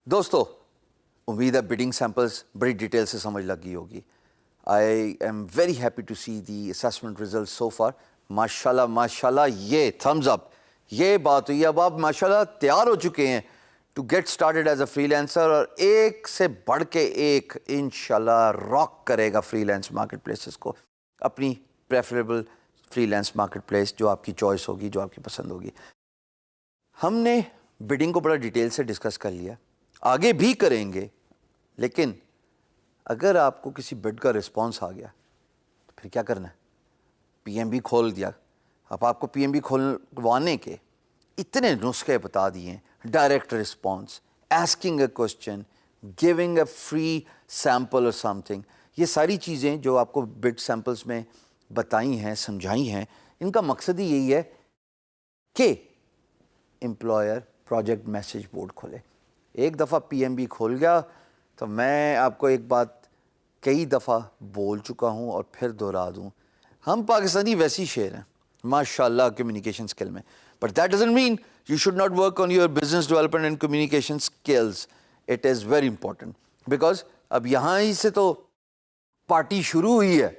دوستو امید ہے بڈنگ سیمپلز بڑی ڈیٹیل سے سمجھ لگ گئی ہوگی. I am very happy to see the assessment result so far. ماشاءاللہ ماشاءاللہ, یہ تھمز اپ, یہ بات ہوئی. اب آپ ماشاءاللہ تیار ہو چکے ہیں to get started as a freelancer, اور ایک سے بڑھ کے ایک انشاءاللہ راک کرے گا فری لینس مارکیٹ پلیسز کو. اپنی preferable freelance marketplace جو آپ کی چوائس ہوگی, جو آپ کی پسند ہوگی. ہم نے بڈنگ کو بڑا ڈیٹیل سے ڈسکس کر لیا, آگے بھی کریں گے. لیکن اگر آپ کو کسی بڈ کا رسپانس آ گیا تو پھر کیا کرنا ہے؟ پی ایم بی کھول دیا. اب آپ کو پی ایم بی کھولوانے کے اتنے نسخے بتا دیے ہیں: direct response, asking a question, giving a free sample اور سم تھنگ. یہ ساری چیزیں جو آپ کو بڈ سیمپلس میں بتائی ہیں, سمجھائی ہیں, ان کا مقصد ہی یہی ہے کہ امپلائر پروجیکٹ میسج بورڈ کھولے. ایک دفعہ پی ایم بی کھول گیا تو میں آپ کو ایک بات کئی دفعہ بول چکا ہوں اور پھر دہرا دوں, ہم پاکستانی ویسی شیر ہیں ماشاءاللہ کمیونیکیشن اسکل میں. But that doesn't mean you should not work on your business development and communication skills. It is very important because اب یہاں ہی سے تو پارٹی شروع ہوئی ہے.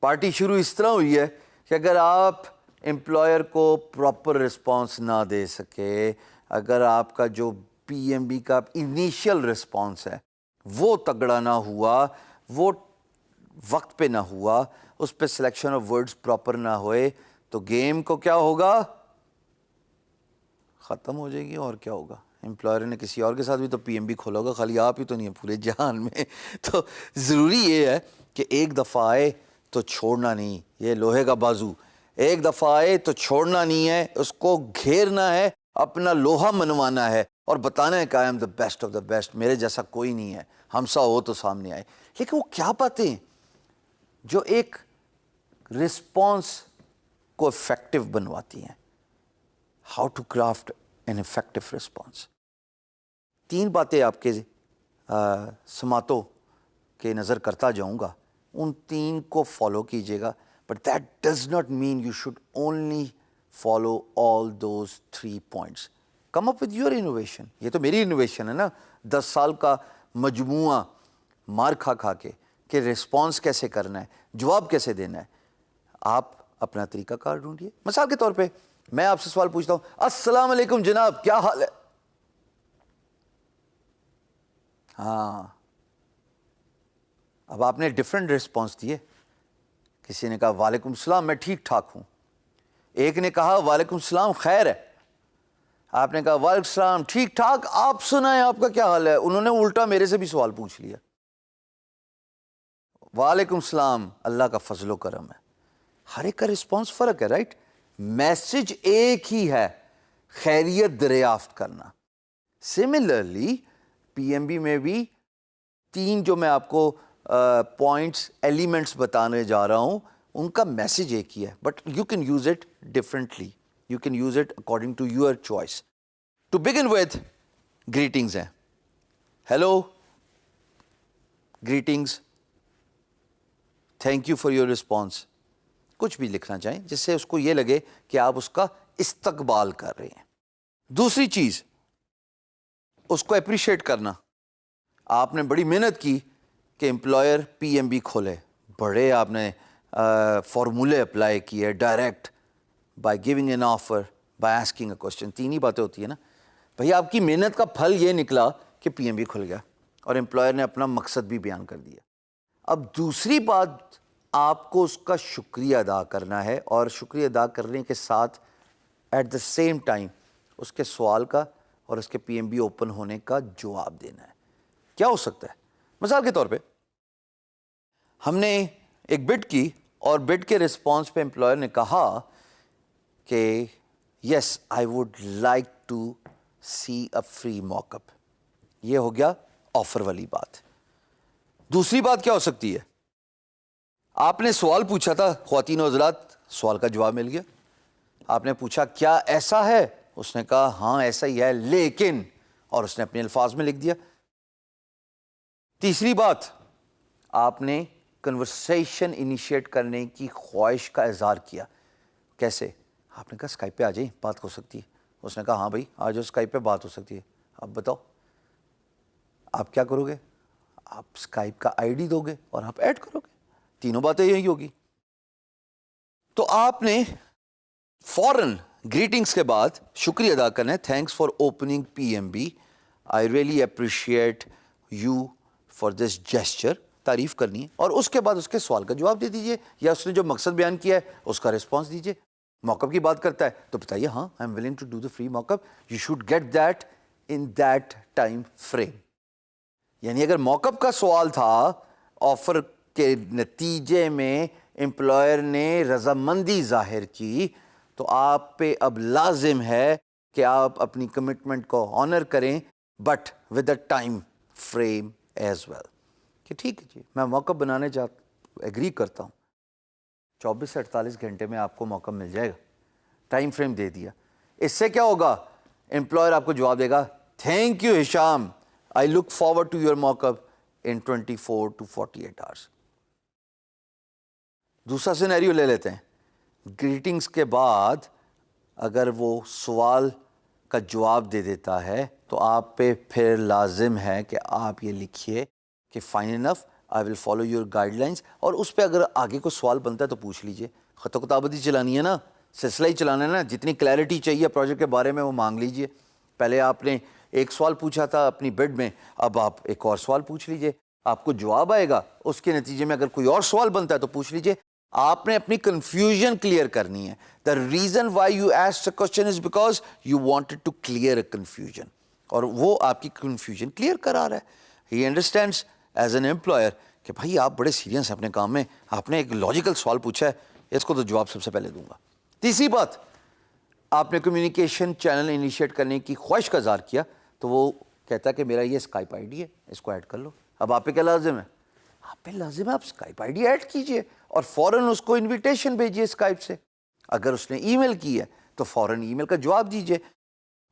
پارٹی شروع اس طرح ہوئی ہے کہ اگر آپ امپلائر کو پراپر رسپانس نہ دے سکے, اگر آپ کا جو پی ایم بی کا انیشیل رسپانس ہے وہ تگڑا نہ ہوا, وہ وقت پہ نہ ہوا, اس پہ سلیکشن آف ورڈز پراپر نہ ہوئے, تو گیم کو کیا ہوگا؟ ختم ہو جائے گی. اور کیا ہوگا؟ امپلائر نے کسی اور کے ساتھ بھی تو پی ایم بی کھولا ہوگا, خالی آپ ہی تو نہیں ہے پورے جہان میں. تو ضروری یہ ہے کہ ایک دفعہ آئے تو چھوڑنا نہیں, یہ لوہے کا بازو. ایک دفعہ آئے تو چھوڑنا نہیں ہے, اس کو گھیرنا ہے, اپنا لوہا منوانا ہے اور بتانا ہے کہ I am the best of the best, میرے جیسا کوئی نہیں ہے, ہمسا ہو تو سامنے آئے. لیکن وہ کیا باتیں جو ایک رسپانس کو افیکٹو بنواتی ہیں؟ How to craft an effective response. 3 باتیں آپ کے سماعتوں کے نظر کرتا جاؤں گا, ان 3 کو فالو کیجیے گا. But that does not mean you should only follow all those 3 points. Come up with your innovation. یہ تو میری انوویشن ہے نا, 10 سال کا مجموعہ مار کھا کھا کے کہ رسپانس کیسے کرنا ہے, جواب کیسے دینا ہے. آپ اپنا طریقہ کار ڈھونڈیے. مثال کے طور پہ میں آپ سے سوال پوچھتا ہوں, السلام علیکم جناب, کیا حال ہے؟ ہاں, اب آپ نے ڈفرینٹ رسپانس دیے. کسی نے کہا وعلیکم السلام, میں ٹھیک ٹھاک ہوں. ایک نے کہا وعلیکم السلام, خیر ہے. آپ نے کہا وعلیکم السلام, ٹھیک ٹھاک, آپ سنائیں آپ کا کیا حال ہے. انہوں نے الٹا میرے سے بھی سوال پوچھ لیا. وعلیکم السلام, اللہ کا فضل و کرم ہے. ہر ایک کا رسپانس فرق ہے, رائٹ. میسج ایک ہی ہے, خیریت دریافت کرنا. سملرلی پی ایم بی میں بھی 3 جو میں آپ کو پوائنٹس ایلیمنٹس بتانے جا رہا ہوں, ان کا میسج ایک ہی ہے, but you can use it differently. You can use it according to your choice. To begin with, greetings ہیں. Hello, greetings, thank you for your response. کچھ بھی لکھنا چاہیں جس سے اس کو یہ لگے کہ آپ اس کا استقبال کر رہے ہیں. دوسری چیز, اس کو اپریشیٹ کرنا. آپ نے بڑی محنت کی کہ امپلائر پی ایم بی کھولے, بڑے آپ نے فارمولے اپلائی کیے, direct, by giving an offer, by asking a question. 3 ہی باتیں ہوتی ہیں نا بھئی. آپ کی محنت کا پھل یہ نکلا کہ پی ایم بی کھل گیا اور امپلائر نے اپنا مقصد بھی بیان کر دیا. اب دوسری بات, آپ کو اس کا شکریہ ادا کرنا ہے, اور شکریہ ادا کرنے کے ساتھ ایٹ دا سیم ٹائم اس کے سوال کا اور اس کے پی ایم بی اوپن ہونے کا جواب دینا ہے. کیا ہو سکتا ہے؟ مثال کے طور پہ ہم نے ایک بڈ کی, اور بڈ کے رسپانس پہ امپلائر نے کہا کہ yes I would like to see a free mock up. یہ ہو گیا آفر والی بات. دوسری بات کیا ہو سکتی ہے؟ آپ نے سوال پوچھا تھا, خواتین و حضرات, سوال کا جواب مل گیا. آپ نے پوچھا کیا ایسا ہے, اس نے کہا ہاں ایسا ہی ہے لیکن, اور اس نے اپنے الفاظ میں لکھ دیا. تیسری بات، آپ نے کنورسیشن انیشیٹ کرنے کی خواہش کا اظہار کیا. کیسے؟ آپ نے کہا اسکائپ پہ آ جائیں، بات ہو سکتی ہے. اس نے کہا ہاں بھائی آ جاؤ، اسکائپ پہ بات ہو سکتی ہے. اب بتاؤ آپ کیا کرو گے؟ آپ اسکائپ کا آئی ڈی دو گے اور آپ ایڈ کرو گے. تینوں باتیں یہی ہوگی. تو آپ نے فوراً گریٹنگس کے بعد شکریہ ادا کرنا ہے. Thanks for opening P M B, I really appreciate you for this gesture, تعریف کرنی ہے. اور اس کے بعد اس کے سوال کا جواب دے دیجیے، یا اس نے جو مقصد بیان کیا ہے اس کا رسپانس دیجیے. موقع کی بات کرتا ہے تو بتائیے ہاں I am willing to do the free mock, you should get that in that time frame. یعنی اگر موقف کا سوال تھا، آفر کے نتیجے میں امپلائر نے رضامندی ظاہر کی، تو آپ پہ اب لازم ہے کہ آپ اپنی کمٹمنٹ کو آنر کریں، but with a time frame as well. کہ ٹھیک ہے جی میں موقع بنانے ایگری کرتا ہوں، 24 سے 48 گھنٹے میں آپ کو موقع مل جائے گا. ٹائم فریم دے دیا. اس سے کیا ہوگا؟ امپلائر آپ کو جواب دے گا thank you Hisham, I look forward to your mock in 24 to 48 hours. دوسرا سینیریو لے لیتے ہیں. گریٹنگس کے بعد اگر وہ سوال کا جواب دے دیتا ہے تو آپ پہ پھر لازم ہے کہ آپ یہ لکھیے کہ fine enough, I will follow your guidelines. اور اس پہ اگر آگے کوئی سوال بنتا ہے تو پوچھ لیجئے. خط و کتابت ہی چلانی ہے نا، سلسلہ ہی چلانا ہے نا. جتنی کلیئرٹی چاہیے پروجیکٹ کے بارے میں وہ مانگ لیجئے. پہلے آپ نے ایک سوال پوچھا تھا اپنی بڈ میں، اب آپ ایک اور سوال پوچھ لیجئے. آپ کو جواب آئے گا، اس کے نتیجے میں اگر کوئی اور سوال بنتا ہے تو پوچھ لیجئے. آپ نے اپنی کنفیوژن کلیئر کرنی ہے. The reason why you asked a question is because you wanted to clear a confusion, اور وہ آپ کی کنفیوژن کلیئر کرا رہا ہے. He understands as an employer کہ بھائی آپ بڑے سیریس ہیں اپنے کام میں، آپ نے ایک لاجیکل سوال پوچھا ہے، اس کو تو جواب سب سے پہلے دوں گا. تیسری بات، آپ نے کمیونیکیشن چینل انیشیٹ کرنے کی خواہش کا اظہار کیا تو وہ کہتا ہے کہ میرا یہ اسکائپ آئی ڈی ہے، اس کو ایڈ کر لو. اب آپ پہ کیا لازم ہے؟ آپ پہ لازم ہے آپ اسکائپ آئی ڈی ایڈ کیجئے اور فوراً اس کو انویٹیشن بھیجیے اسکائپ سے. اگر اس نے ای میل کی ہے تو فوراً ای میل کا جواب دیجئے.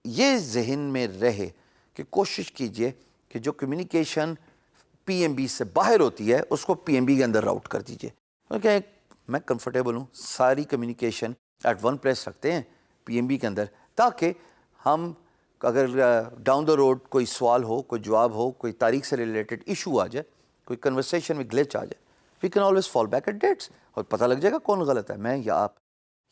یہ ذہن میں رہے کہ کوشش کیجئے کہ جو کمیونیکیشن پی ایم بی سے باہر ہوتی ہے اس کو پی ایم بی کے اندر راؤٹ کر دیجئے. کیونکہ میں کمفرٹیبل ہوں ساری کمیونیکیشن ایٹ ون پلیس رکھتے ہیں پی ایم بی کے اندر، تاکہ ہم اگر ڈاؤن دا روڈ کوئی سوال ہو، کوئی جواب ہو، کوئی تاریخ سے ریلیٹڈ ایشو آ جائے، کوئی کنورسیشن میں گلچ آ جائے، we can always fall back at dates, اور پتہ لگ جائے گا کون غلط ہے، میں یا آپ.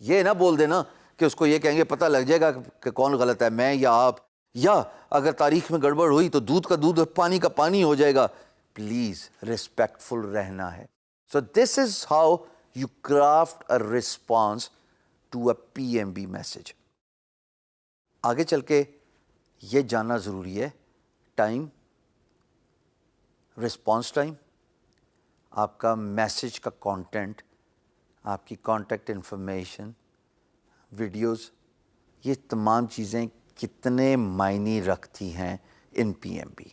یہ نہ بول دینا کہ اس کو یہ کہیں گے پتہ لگ جائے گا کہ کون غلط ہے، میں یا آپ، یا اگر تاریخ میں گڑبڑ ہوئی تو دودھ کا دودھ اور پانی کا پانی ہو جائے گا. پلیز ریسپیکٹفل رہنا ہے. So this is how you craft a response to a P M B message. آگے چل کے یہ جاننا ضروری ہے ٹائم، رسپانس ٹائم، آپ کا میسج کا کانٹینٹ، آپ کی کانٹیکٹ انفارمیشن، ویڈیوز، یہ تمام چیزیں کتنے معنی رکھتی ہیں ان پی ایم بی.